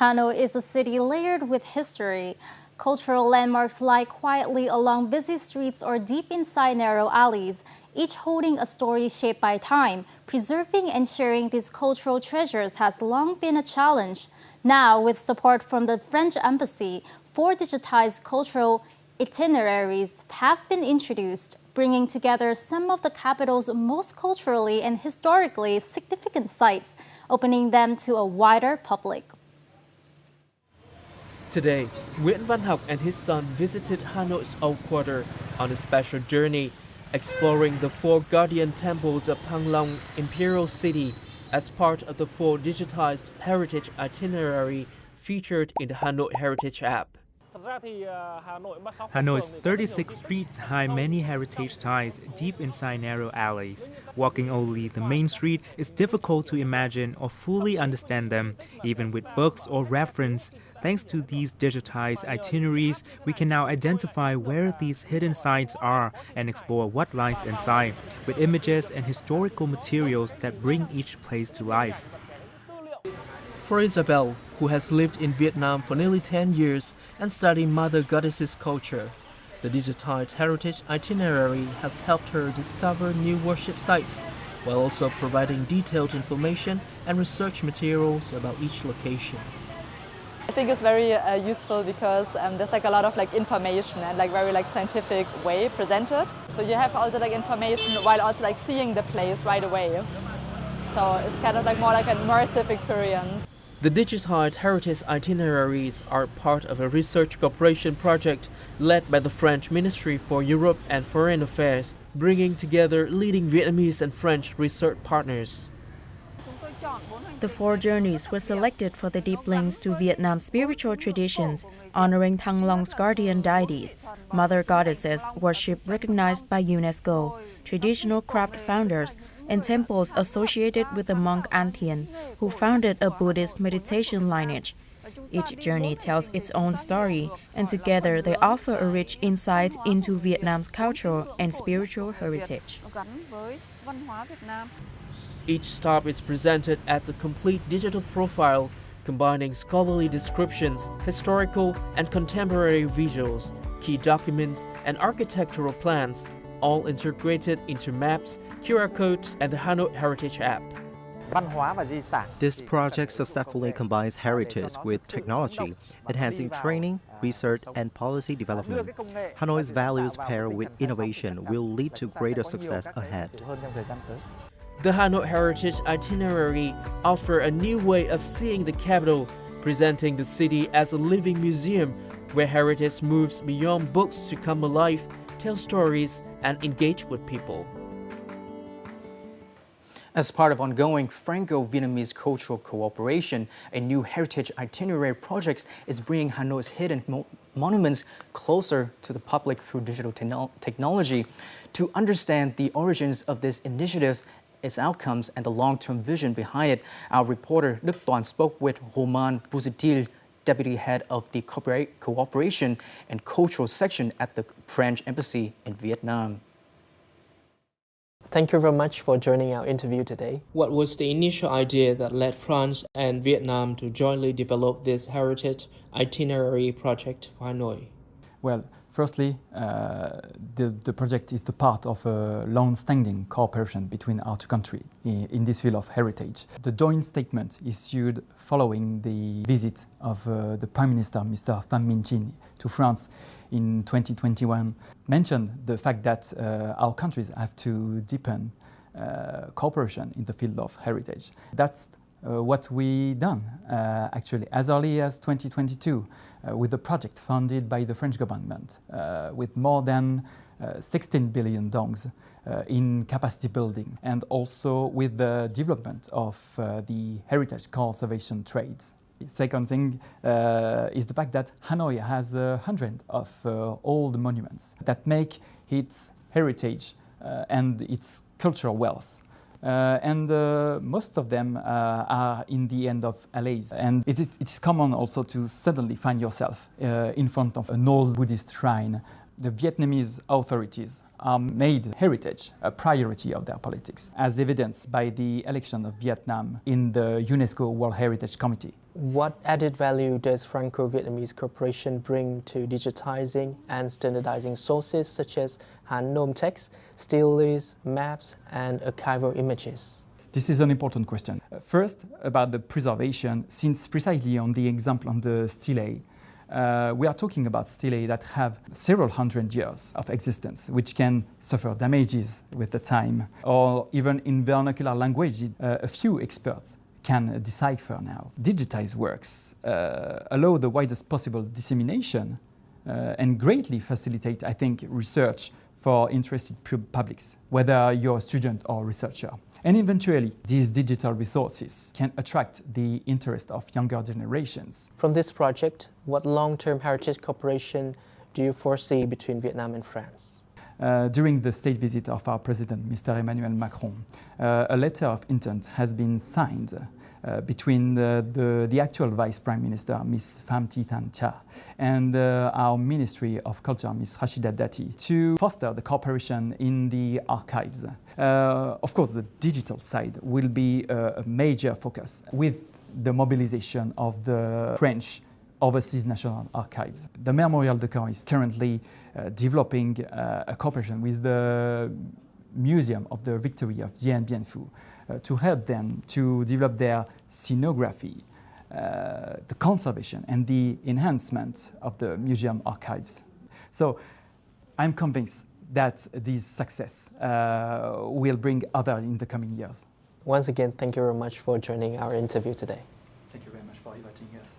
Hanoi is a city layered with history. Cultural landmarks lie quietly along busy streets or deep inside narrow alleys, each holding a story shaped by time. Preserving and sharing these cultural treasures has long been a challenge. Now, with support from the French Embassy, 4 digitized cultural itineraries have been introduced, bringing together some of the capital's most culturally and historically significant sites, opening them to a wider public. Today, Nguyễn Văn Học and his son visited Hanoi's Old Quarter on a special journey, exploring the 4 guardian temples of Thăng Long Imperial City as part of the 4 digitized heritage itinerary featured in the Hanoi Heritage app. Hanoi's 36 streets hide many heritage ties deep inside narrow alleys. Walking only the main street is difficult to imagine or fully understand them, even with books or reference. Thanks to these digitized itineraries, we can now identify where these hidden sites are and explore what lies inside, with images and historical materials that bring each place to life. For Isabel, who has lived in Vietnam for nearly 10 years and studied Mother Goddess's culture, the digitized heritage itinerary has helped her discover new worship sites, while also providing detailed information and research materials about each location. I think it's very useful because there's a lot of information and very scientific way presented. So you have all the information while also seeing the place right away. So it's kind of more like an immersive experience. The digitized heritage itineraries are part of a research cooperation project led by the French Ministry for Europe and Foreign Affairs, bringing together leading Vietnamese and French research partners. The 4 journeys were selected for the deep links to Vietnam's spiritual traditions, honoring Thăng Long's guardian deities, mother goddesses worship recognized by UNESCO, traditional craft founders, and temples associated with the monk An Thien, who founded a Buddhist meditation lineage. Each journey tells its own story, and together they offer a rich insight into Vietnam's cultural and spiritual heritage. Each stop is presented as a complete digital profile, combining scholarly descriptions, historical and contemporary visuals, key documents, and architectural plans, all integrated into maps, QR codes, and the Hanoi Heritage app. This project successfully combines heritage with technology, enhancing training, research, and policy development. Hanoi's values paired with innovation will lead to greater success ahead. The Hanoi Heritage Itinerary offers a new way of seeing the capital, presenting the city as a living museum where heritage moves beyond books to come alive, tell stories, and engage with people. As part of ongoing Franco-Vietnamese cultural cooperation, a new heritage itinerary project is bringing Hanoi's hidden monuments closer to the public through digital technology. To understand the origins of this initiative, its outcomes, and the long-term vision behind it, our reporter Đức Toàn spoke with Roman Buzitil, Deputy Head of the Cooperation and Cultural Section at the French Embassy in Vietnam. Thank you very much for joining our interview today. What was the initial idea that led France and Vietnam to jointly develop this heritage itinerary project for Hanoi? Well, firstly, the project is the part of a long-standing cooperation between our 2 countries in this field of heritage. The joint statement issued following the visit of the Prime Minister, Mr. Pham Minh Chinh, to France in 2021, mentioned the fact that our countries have to deepen cooperation in the field of heritage. That's what we done actually as early as 2022 with a project funded by the French government with more than 16 billion dongs in capacity building, and also with the development of the heritage conservation trades. Second thing is the fact that Hanoi has 100 of old monuments that make its heritage and its cultural wealth. And most of them are in the end of alleys. And it is common also to suddenly find yourself in front of an old Buddhist shrine the Vietnamese authorities made heritage a priority of their politics, as evidenced by the election of Vietnam in the UNESCO World Heritage Committee. What added value does Franco-Vietnamese cooperation bring to digitizing and standardizing sources such as Han Nom text, steles, maps, and archival images? This is an important question. First, about the preservation, since precisely on the example of the stele, we are talking about stelae that have several hundred years of existence, which can suffer damages with the time, or even in vernacular language, a few experts can decipher now. Digitized works allow the widest possible dissemination and greatly facilitate, I think, research for interested publics, whether you're a student or researcher. And eventually, these digital resources can attract the interest of younger generations. From this project, what long-term heritage cooperation do you foresee between Vietnam and France? During the state visit of our president, Mr. Emmanuel Macron, a letter of intent has been signed between the actual Vice Prime Minister, Ms. Pham Thi Thanh Cha, and our Ministry of Culture, Ms. Rashida Dati, to foster the cooperation in the archives. Of course, the digital side will be a major focus with the mobilization of the French Overseas National Archives. The Mémorial de Caen is currently developing a cooperation with the Museum of the Victory of Dien Bien Phu to help them to develop their scenography, the conservation and the enhancement of the museum archives. So I'm convinced that this success will bring others in the coming years. Once again, thank you very much for joining our interview today. Thank you very much for inviting us.